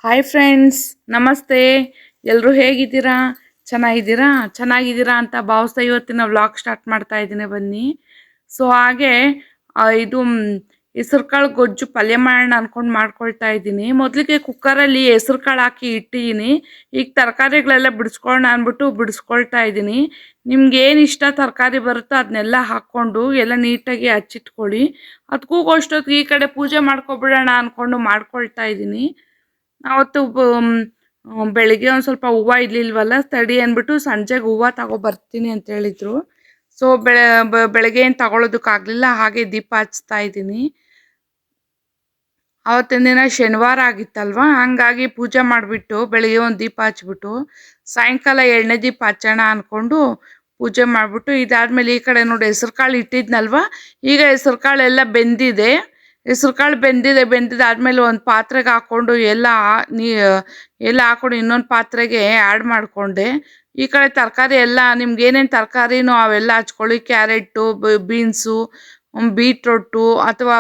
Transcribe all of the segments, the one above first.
Hi friends, ನಮಸ್ತೆ. ಎಲ್ಲರೂ ಹೇಗಿದ್ದೀರಾ? ಚೆನ್ನಾಗಿದ್ದೀರಾ ಅಂತ ಭಾವಿಸ್ತಾ ಇವತ್ತಿನ ವ್ಲಾಗ್ ಸ್ಟಾರ್ಟ್ ಮಾಡ್ತಾ ಇದ್ದೀನಿ. ಬನ್ನಿ. ಸೊ ಹಾಗೆ ಇದು ಹೆಸರು ಕಾಳು ಗೊಜ್ಜು ಪಲ್ಯ ಮಾಡೋಣ ಅನ್ಕೊಂಡು ಮಾಡ್ಕೊಳ್ತಾ ಇದ್ದೀನಿ. ಮೊದಲಿಗೆ ಕುಕ್ಕರಲ್ಲಿ ಹೆಸರು ಕಾಳು ಹಾಕಿ ಇಟ್ಟಿದ್ದೀನಿ. ಈಗ ತರಕಾರಿಗಳೆಲ್ಲ ಬಿಡಿಸ್ಕೊಳ್ಳೋಣ ಅಂದ್ಬಿಟ್ಟು ಬಿಡಿಸ್ಕೊಳ್ತಾ ಇದ್ದೀನಿ. ನಿಮ್ಗೆ ಏನು ಇಷ್ಟ ತರಕಾರಿ ಬರುತ್ತೋ ಅದನ್ನೆಲ್ಲ ಹಾಕ್ಕೊಂಡು ಎಲ್ಲ ನೀಟಾಗಿ ಹಚ್ಚಿಟ್ಕೊಳ್ಳಿ. ಅದಕ್ಕೂ ಅಷ್ಟೊತ್ತಿಗೆ ಈ ಕಡೆ ಪೂಜೆ ಮಾಡ್ಕೊಬಿಡೋಣ ಅಂದ್ಕೊಂಡು ಮಾಡ್ಕೊಳ್ತಾ ಇದ್ದೀನಿ. ಅವತ್ತು ಬೆಳಿಗ್ಗೆ ಒಂದು ಸ್ವಲ್ಪ ಹೂವು ಇರಲಿಲ್ವಲ್ಲ, ತಡಿ ಅಂದ್ಬಿಟ್ಟು ಸಂಜೆಗೆ ಹೂವು ತಗೊಬರ್ತೀನಿ ಅಂತ ಹೇಳಿದರು. ಸೊ ಬೆಳಗ್ಗೆ ಏನು ತಗೊಳ್ಳೋದಕ್ಕಾಗಲಿಲ್ಲ, ಹಾಗೆ ದೀಪ ಹಚ್ತಾ ಇದ್ದೀನಿ. ಆವತ್ತಿನ ದಿನ ಶನಿವಾರ ಆಗಿತ್ತಲ್ವ, ಹಂಗಾಗಿ ಪೂಜೆ ಮಾಡಿಬಿಟ್ಟು ಬೆಳಿಗ್ಗೆ ಒಂದು ದೀಪ ಹಚ್ಬಿಟ್ಟು ಸಾಯಂಕಾಲ ಎಣ್ಣೆ ದೀಪ ಹಚ್ಚೋಣ ಅಂದ್ಕೊಂಡು ಪೂಜೆ ಮಾಡಿಬಿಟ್ಟು ಇದಾದಮೇಲೆ ಈ ಕಡೆ ನೋಡಿ ಹೆಸರು ಕಾಳು ಇಟ್ಟಿದ್ನಲ್ವ, ಈಗ ಹೆಸರು ಕಾಳೆಲ್ಲ ಬೆಂದಿದೆ. ಹೆಸರು ಕಾಳು ಬೆಂದಿದ್ದಾದ್ಮೇಲೆ ಒಂದು ಪಾತ್ರೆಗೆ ಹಾಕ್ಕೊಂಡು ಎಲ್ಲ ಹಾಕ್ಕೊಂಡು ಇನ್ನೊಂದು ಪಾತ್ರೆಗೆ ಆ್ಯಡ್ ಮಾಡಿಕೊಂಡೆ. ಈ ಕಡೆ ತರಕಾರಿ ಎಲ್ಲ ನಿಮ್ಗೆ ಏನೇನು ತರಕಾರಿನೋ ಅವೆಲ್ಲ ಹಚ್ಕೊಳ್ಳಿ. ಕ್ಯಾರೆಟು, ಬೀನ್ಸು, ಬೀಟ್ರೋಟು ಅಥವಾ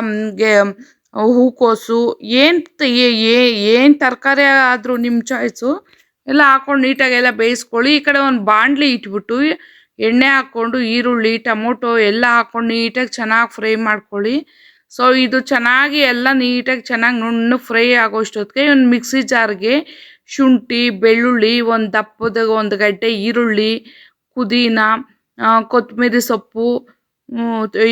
ಹೂಕೋಸು, ಏನು ತರಕಾರಿ ಆದರೂ ನಿಮ್ಮ ಚಾಯ್ಸು ಎಲ್ಲ ಹಾಕ್ಕೊಂಡು ನೀಟಾಗಿ ಎಲ್ಲ ಬೇಯಿಸ್ಕೊಳ್ಳಿ. ಈ ಕಡೆ ಒಂದು ಬಾಣಲಿ ಇಟ್ಬಿಟ್ಟು ಎಣ್ಣೆ ಹಾಕ್ಕೊಂಡು ಈರುಳ್ಳಿ, ಟೊಮೊಟೊ ಎಲ್ಲ ಹಾಕ್ಕೊಂಡು ನೀಟಾಗಿ ಚೆನ್ನಾಗಿ ಫ್ರೈ ಮಾಡ್ಕೊಳ್ಳಿ. ಸೊ ಇದು ಚೆನ್ನಾಗಿ ಎಲ್ಲ ನೀಟಾಗಿ ಚೆನ್ನಾಗಿ ನುಣ್ಣಗೆ ಫ್ರೈ ಆಗೋಷ್ಟೊತ್ತಿಗೆ ಒಂದು ಮಿಕ್ಸಿ ಜಾರ್ಗೆ ಶುಂಠಿ, ಬೆಳ್ಳುಳ್ಳಿ, ಒಂದು ದಪ್ಪದ ಒಂದು ಗಡ್ಡೆ ಈರುಳ್ಳಿ, ಪುದೀನ, ಕೊತ್ತಂಬರಿ ಸೊಪ್ಪು,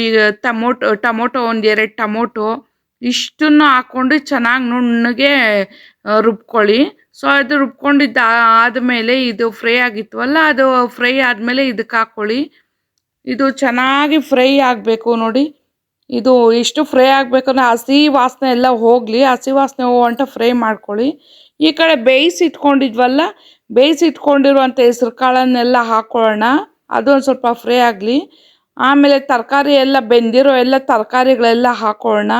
ಈಗ ಟೊಮೊಟೊ ಒಂದು 2 ಟೊಮೊಟೊ ಇಷ್ಟನ್ನು ಹಾಕ್ಕೊಂಡು ಚೆನ್ನಾಗಿ ನುಣ್ಣಗೆ ರುಬ್ಕೊಳ್ಳಿ. ಸೊ ಅದು ರುಬ್ಕೊಂಡಿದ್ದು ಆದಮೇಲೆ ಇದು ಫ್ರೈ ಆಗಿತ್ತವಲ್ಲ, ಅದು ಫ್ರೈ ಆದಮೇಲೆ ಇದಕ್ಕೆ ಹಾಕ್ಕೊಳ್ಳಿ. ಇದು ಚೆನ್ನಾಗಿ ಫ್ರೈ ಆಗಬೇಕು ನೋಡಿ. ಇದು ಎಷ್ಟು ಫ್ರೈ ಆಗಬೇಕಂದ್ರೆ ಹಸಿ ವಾಸನೆ ಎಲ್ಲ ಹೋಗಲಿ, ಹಸಿ ವಾಸನೆ ಹೋಗುವಂಟ ಫ್ರೈ ಮಾಡ್ಕೊಳ್ಳಿ. ಈ ಕಡೆ ಬೇಯಿಸಿಟ್ಕೊಂಡಿರುವಂಥ ಹೆಸ್ರು ಕಾಳನ್ನೆಲ್ಲ ಹಾಕ್ಕೊಳ್ಳೋಣ. ಅದೊಂದು ಸ್ವಲ್ಪ ಫ್ರೈ ಆಗಲಿ. ಆಮೇಲೆ ತರಕಾರಿ ಎಲ್ಲ ಬೆಂದಿರೋ ಎಲ್ಲ ತರಕಾರಿಗಳೆಲ್ಲ ಹಾಕ್ಕೊಳ್ಳೋಣ.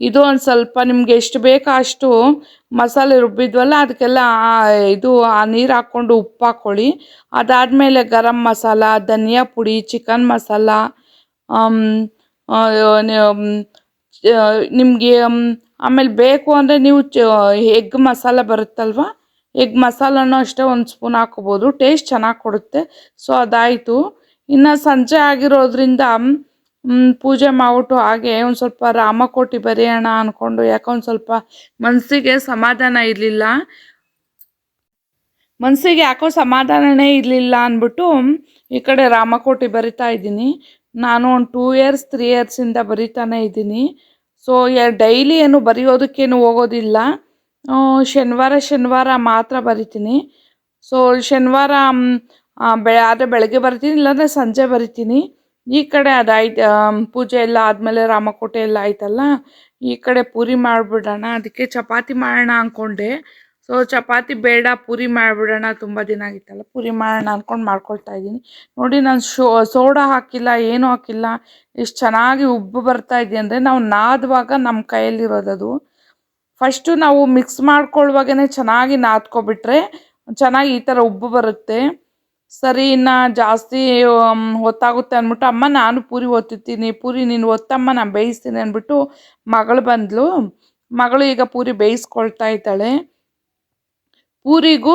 ಇದು ಒಂದು ಸ್ವಲ್ಪ ನಿಮ್ಗೆ ಎಷ್ಟು ಬೇಕೋ ಅಷ್ಟು ಮಸಾಲೆ ರುಬ್ಬಿದ್ವಲ್ಲ ಅದಕ್ಕೆಲ್ಲ ಆ ನೀರು ಹಾಕ್ಕೊಂಡು ಉಪ್ಪು ಹಾಕ್ಕೊಳ್ಳಿ. ಅದಾದಮೇಲೆ ಗರಂ ಮಸಾಲ, ಧನಿಯಾ ಪುಡಿ, ಚಿಕನ್ ಮಸಾಲ, ನಿಮಗೆ ಆಮೇಲೆ ಬೇಕು ಅಂದರೆ ನೀವು ಎಗ್ ಮಸಾಲ ಬರುತ್ತಲ್ವ, ಎಗ್ ಮಸಾಲನೂ ಅಷ್ಟೇ ಒಂದು ಸ್ಪೂನ್ ಹಾಕ್ಕೋಬೋದು, ಟೇಸ್ಟ್ ಚೆನ್ನಾಗಿ ಕೊಡುತ್ತೆ. ಸೊ ಅದಾಯಿತು. ಇನ್ನು ಸಂಜೆ ಆಗಿರೋದ್ರಿಂದ ಪೂಜೆ ಮಾಡಿಬಿಟ್ಟು ಹಾಗೆ ಒಂದು ಸ್ವಲ್ಪ ರಾಮಕೋಟಿ ಬರೆಯೋಣ ಅಂದ್ಕೊಂಡು, ಯಾಕೊಂದು ಸ್ವಲ್ಪ ಮನಸ್ಸಿಗೆ ಸಮಾಧಾನನೇ ಇರಲಿಲ್ಲ ಅಂದ್ಬಿಟ್ಟು ಈ ಕಡೆ ರಾಮಕೋಟಿ ಬರಿತಾ ಇದ್ದೀನಿ. ನಾನು ಒಂದು 2 ಇಯರ್ಸ್ 3 ಇಯರ್ಸಿಂದ ಬರಿತಾನೆ ಇದ್ದೀನಿ. ಸೊ ಡೈಲಿ ಏನು ಬರೆಯೋದಕ್ಕೇನು ಹೋಗೋದಿಲ್ಲ, ಶನಿವಾರ ಮಾತ್ರ ಬರಿತೀನಿ. ಸೊ ಶನಿವಾರ ಆದರೆ ಬೆಳಗ್ಗೆ ಬರ್ತೀನಿ, ಇಲ್ಲಾಂದರೆ ಸಂಜೆ ಬರಿತೀನಿ. ಈ ಕಡೆ ಅದಾಯ್ತು, ಪೂಜೆ ಎಲ್ಲ ಆದಮೇಲೆ ರಾಮಕೋಟೆ ಎಲ್ಲ ಆಯ್ತಲ್ಲ, ಈ ಕಡೆ ಪೂರಿ ಮಾಡಿಬಿಡೋಣ. ಅದಕ್ಕೆ ಚಪಾತಿ ಮಾಡೋಣ ಅಂದ್ಕೊಂಡೆ. ಸೊ ಚಪಾತಿ ಬೇಡ, ಪೂರಿ ಮಾಡಿಬಿಡೋಣ, ತುಂಬ ದಿನ ಆಗಿತ್ತಲ್ಲ, ಪೂರಿ ಮಾಡೋಣ ಅಂದ್ಕೊಂಡು ಮಾಡ್ಕೊಳ್ತಾ ಇದ್ದೀನಿ. ನೋಡಿ, ನಾನು ಸೋಡಾ ಹಾಕಿಲ್ಲ, ಏನೂ ಹಾಕಿಲ್ಲ. ಎಷ್ಟು ಚೆನ್ನಾಗಿ ಉಬ್ಬು ಬರ್ತಾ ಇದೆ ಅಂದರೆ ನಾವು ನಾದುವಾಗ ನಮ್ಮ ಕೈಯಲ್ಲಿರೋದದು. ಫಸ್ಟು ನಾವು ಮಿಕ್ಸ್ ಮಾಡ್ಕೊಳ್ಳುವಾಗೇ ಚೆನ್ನಾಗಿ ನಾದ್ಕೊಬಿಟ್ರೆ ಚೆನ್ನಾಗಿ ಈ ಥರ ಉಬ್ಬು ಬರುತ್ತೆ. ಸರಿ, ಇನ್ನು ಜಾಸ್ತಿ ಹೊತ್ತಾಗುತ್ತೆ ಅಂದ್ಬಿಟ್ಟು, ಅಮ್ಮ ನಾನು ಪೂರಿ ಒತ್ತುತ್ತೀನಿ, ಪೂರಿ ನೀನು ಒತ್ತಮ್ಮ ನಾನು ಬೇಯಿಸ್ತೀನಿ ಅಂದ್ಬಿಟ್ಟು ಮಗಳು ಬಂದಳು. ಮಗಳು ಈಗ ಪೂರಿ ಬೇಯಿಸ್ಕೊಳ್ತಾ ಇದ್ದಾಳೆ. ಪೂರಿಗೂ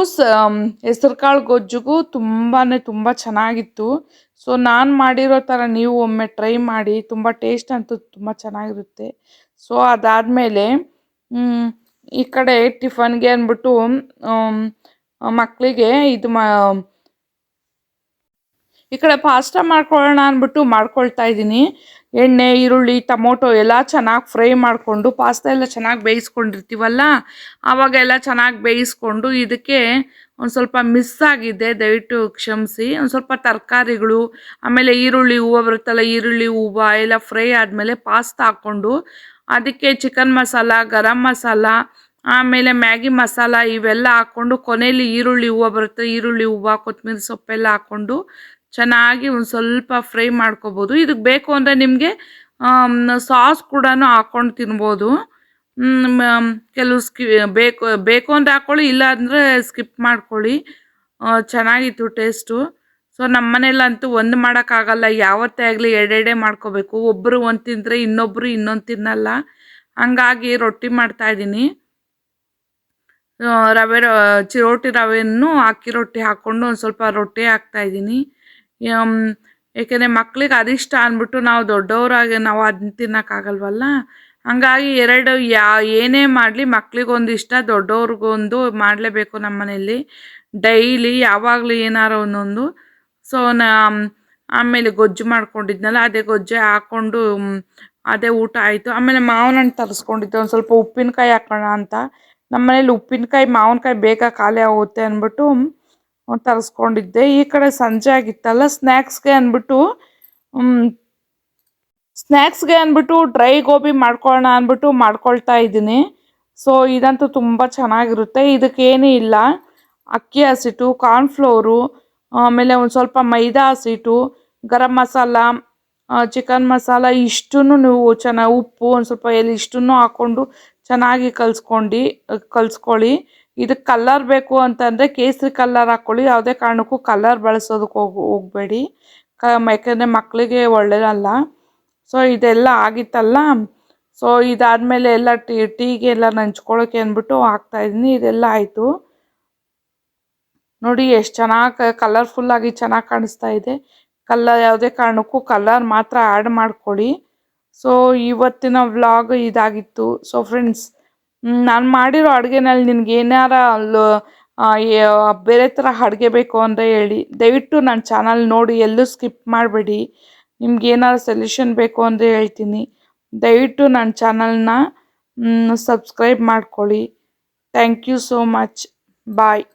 ಹೆಸರು ಕಾಳು ಗೊಜ್ಜಿಗೂ ತುಂಬ ಚೆನ್ನಾಗಿತ್ತು. ಸೊ ನಾನು ಮಾಡಿರೋ ಥರ ನೀವು ಒಮ್ಮೆ ಟ್ರೈ ಮಾಡಿ, ತುಂಬ ಟೇಸ್ಟ್ ಅಂತೂ ತುಂಬ ಚೆನ್ನಾಗಿರುತ್ತೆ. ಸೊ ಅದಾದಮೇಲೆ ಈ ಕಡೆ ಟಿಫನ್ಗೆ ಅಂದ್ಬಿಟ್ಟು ಮಕ್ಕಳಿಗೆ ಈ ಕಡೆ ಪಾಸ್ತಾ ಮಾಡ್ಕೊಳ್ಳೋಣ ಅಂದ್ಬಿಟ್ಟು ಮಾಡ್ಕೊಳ್ತಾ ಇದ್ದೀನಿ. ಎಣ್ಣೆ, ಈರುಳ್ಳಿ, ಟೊಮೊಟೊ ಎಲ್ಲ ಚೆನ್ನಾಗಿ ಫ್ರೈ ಮಾಡಿಕೊಂಡು, ಪಾಸ್ತಾ ಎಲ್ಲ ಚೆನ್ನಾಗಿ ಬೇಯಿಸ್ಕೊಂಡಿರ್ತೀವಲ್ಲ, ಆವಾಗೆಲ್ಲ ಚೆನ್ನಾಗಿ ಬೇಯಿಸ್ಕೊಂಡು, ಇದಕ್ಕೆ ಒಂದು ಸ್ವಲ್ಪ ಮಿಸ್ ಆಗಿದೆ, ದಯವಿಟ್ಟು ಕ್ಷಮಿಸಿ. ಒಂದು ಸ್ವಲ್ಪ ತರಕಾರಿಗಳು, ಆಮೇಲೆ ಈರುಳ್ಳಿ ಹೂವು ಬರುತ್ತಲ್ಲ, ಈರುಳ್ಳಿ ಹೂವು ಎಲ್ಲ ಫ್ರೈ ಆದಮೇಲೆ ಪಾಸ್ತಾ ಹಾಕ್ಕೊಂಡು, ಅದಕ್ಕೆ ಚಿಕನ್ ಮಸಾಲ, ಗರಂ ಮಸಾಲ, ಆಮೇಲೆ ಮ್ಯಾಗಿ ಮಸಾಲ ಇವೆಲ್ಲ ಹಾಕ್ಕೊಂಡು, ಕೊನೆಯಲ್ಲಿ ಈರುಳ್ಳಿ ಹೂವು ಬರುತ್ತೆ, ಈರುಳ್ಳಿ ಹೂವು, ಕೊತ್ತಂಬರಿ ಸೊಪ್ಪೆಲ್ಲ ಹಾಕ್ಕೊಂಡು ಚೆನ್ನಾಗಿ ಒಂದು ಸ್ವಲ್ಪ ಫ್ರೈ ಮಾಡ್ಕೋಬೋದು. ಇದಕ್ಕೆ ಬೇಕು ಅಂದರೆ ನಿಮಗೆ ಸಾಸ್ ಕೂಡ ಹಾಕ್ಕೊಂಡು ತಿನ್ಬೋದು. ಕೆಲವು ಬೇಕು ಅಂದರೆ ಹಾಕ್ಕೊಳ್ಳಿ, ಇಲ್ಲ ಅಂದರೆ ಸ್ಕಿಪ್ ಮಾಡ್ಕೊಳ್ಳಿ. ಚೆನ್ನಾಗಿತ್ತು ಟೇಸ್ಟು. ಸೊ ನಮ್ಮ ಮನೇಲಂತೂ ಒಂದು ಮಾಡೋಕ್ಕಾಗಲ್ಲ, ಯಾವತ್ತೇ ಆಗಲಿ ಎರಡೆರಡೇ ಮಾಡ್ಕೋಬೇಕು. ಒಬ್ಬರು ಒಂದು ತಿಂದರೆ ಇನ್ನೊಬ್ಬರು ಇನ್ನೊಂದು ತಿನ್ನಲ್ಲ, ಹಂಗಾಗಿ ರೊಟ್ಟಿ ಮಾಡ್ತಾಯಿದ್ದೀನಿ. ಚಿರೋಟಿ ರವೆಯನ್ನು ಅಕ್ಕಿ ರೊಟ್ಟಿ ಹಾಕ್ಕೊಂಡು ಒಂದು ಸ್ವಲ್ಪ ರೊಟ್ಟಿ ಹಾಕ್ತಾಯಿದ್ದೀನಿ. ಏಕೆಂದರೆ ಮಕ್ಳಿಗೆ ಅದಿಷ್ಟ ಅಂದ್ಬಿಟ್ಟು ನಾವು ದೊಡ್ಡವರಾಗಿ ನಾವು ಅದನ್ನ ತಿನ್ನೋಕ್ಕಾಗಲ್ವಲ್ಲ. ಹಂಗಾಗಿ ಏನೇ ಮಾಡಲಿ ಮಕ್ಳಿಗೊಂದು ಇಷ್ಟ, ದೊಡ್ಡವ್ರಿಗೊಂದು ಮಾಡಲೇಬೇಕು ನಮ್ಮ ಮನೆಯಲ್ಲಿ. ಡೈಲಿ ಯಾವಾಗಲೂ ಏನಾರು ಒಂದೊಂದು. ಸೊ ಆಮೇಲೆ ಗೊಜ್ಜು ಮಾಡ್ಕೊಂಡಿದ್ನಲ್ಲ, ಅದೇ ಗೊಜ್ಜೆ ಹಾಕ್ಕೊಂಡು ಅದೇ ಊಟ ಆಯಿತು. ಆಮೇಲೆ ಮಾವಿನ ಹಣ್ಣು ತರಿಸ್ಕೊಂಡಿದ್ದೆ, ಒಂದು ಸ್ವಲ್ಪ ಉಪ್ಪಿನಕಾಯಿ ಹಾಕೋಣ ಅಂತ. ನಮ್ಮ ಮನೇಲಿ ಉಪ್ಪಿನಕಾಯಿ ಮಾವಿನಕಾಯಿ ಬೇಗ ಖಾಲಿ ಆಗುತ್ತೆ ಅಂದ್ಬಿಟ್ಟು ತರಿಸ್ಕೊಂಡಿದ್ದೆ. ಈ ಕಡೆ ಸಂಜೆ ಆಗಿತ್ತಲ್ಲ, ಸ್ನ್ಯಾಕ್ಸ್ಗೆ ಅಂದ್ಬಿಟ್ಟು ಡ್ರೈ ಗೋಬಿ ಮಾಡ್ಕೊಳ್ಳೋಣ ಅಂದ್ಬಿಟ್ಟು ಮಾಡ್ಕೊಳ್ತಾ ಇದ್ದೀನಿ. ಸೊ ಇದಂತೂ ತುಂಬ ಚೆನ್ನಾಗಿರುತ್ತೆ. ಇದಕ್ಕೇನೂ ಇಲ್ಲ, ಅಕ್ಕಿ ಹಸಿಟ್ಟು, ಕಾರ್ನ್ಫ್ಲೋರು, ಆಮೇಲೆ ಒಂದು ಸ್ವಲ್ಪ ಮೈದಾ ಹಸಿಟ್ಟು, ಗರಂ ಮಸಾಲ, ಚಿಕನ್ ಮಸಾಲ ಇಷ್ಟನ್ನು ನೀವು ಉಪ್ಪು ಒಂದು ಸ್ವಲ್ಪ ಇಷ್ಟನ್ನು ಹಾಕ್ಕೊಂಡು ಚೆನ್ನಾಗಿ ಕಲಿಸ್ಕೊಳ್ಳಿ. ಇದಕ್ಕೆ ಕಲ್ಲರ್ ಬೇಕು ಅಂತಂದರೆ ಕೇಸರಿ ಕಲ್ಲರ್ ಹಾಕ್ಕೊಳ್ಳಿ. ಯಾವುದೇ ಕಾರಣಕ್ಕೂ ಕಲ್ಲರ್ ಬಳಸೋದಕ್ಕೆ ಹೋಗಬೇಡಿ, ಯಾಕೆಂದರೆ ಮಕ್ಕಳಿಗೆ ಒಳ್ಳೆಯದಲ್ಲ. ಸೊ ಇದೆಲ್ಲ ಆಗಿತ್ತಲ್ಲ, ಸೊ ಇದಾದಮೇಲೆ ಎಲ್ಲ ಟೀಗೆ ಎಲ್ಲ ನಂಚ್ಕೊಳ್ಳೋಕೆ ಅಂದ್ಬಿಟ್ಟು ಹಾಕ್ತಾಯಿದ್ದೀನಿ. ಇದೆಲ್ಲ ಆಯಿತು ನೋಡಿ, ಎಷ್ಟು ಚೆನ್ನಾಗಿ ಕಲರ್ಫುಲ್ಲಾಗಿ ಚೆನ್ನಾಗಿ ಕಾಣಿಸ್ತಾ ಇದೆ. ಯಾವುದೇ ಕಾರಣಕ್ಕೂ ಕಲ್ಲರ್ ಮಾತ್ರ ಆ್ಯಡ್ ಮಾಡ್ಕೊಳ್ಳಿ. ಸೊ ಇವತ್ತಿನ ವ್ಲಾಗ್ ಇದಾಗಿತ್ತು. ಸೊ ಫ್ರೆಂಡ್ಸ್, ನಾನು ಮಾಡಿರೋ ಅಡುಗೆನಲ್ಲಿ ನಿನ್ಗೆ ಏನಾರ ಬೇರೆ ಥರ ಅಡುಗೆ ಬೇಕು ಅಂದರೆ ಹೇಳಿ. ದಯವಿಟ್ಟು ನನ್ನ ಚಾನಲ್ ನೋಡಿ, ಎಲ್ಲೂ ಸ್ಕಿಪ್ ಮಾಡಬೇಡಿ. ನಿಮ್ಗೆ ಏನಾರು ಸೊಲ್ಯೂಷನ್ ಬೇಕು ಅಂದರೆ ಹೇಳ್ತೀನಿ. ದಯವಿಟ್ಟು ನನ್ನ ಚಾನಲ್ನ ಸಬ್ಸ್ಕ್ರೈಬ್ ಮಾಡ್ಕೊಳ್ಳಿ. Thank you so much. Bye.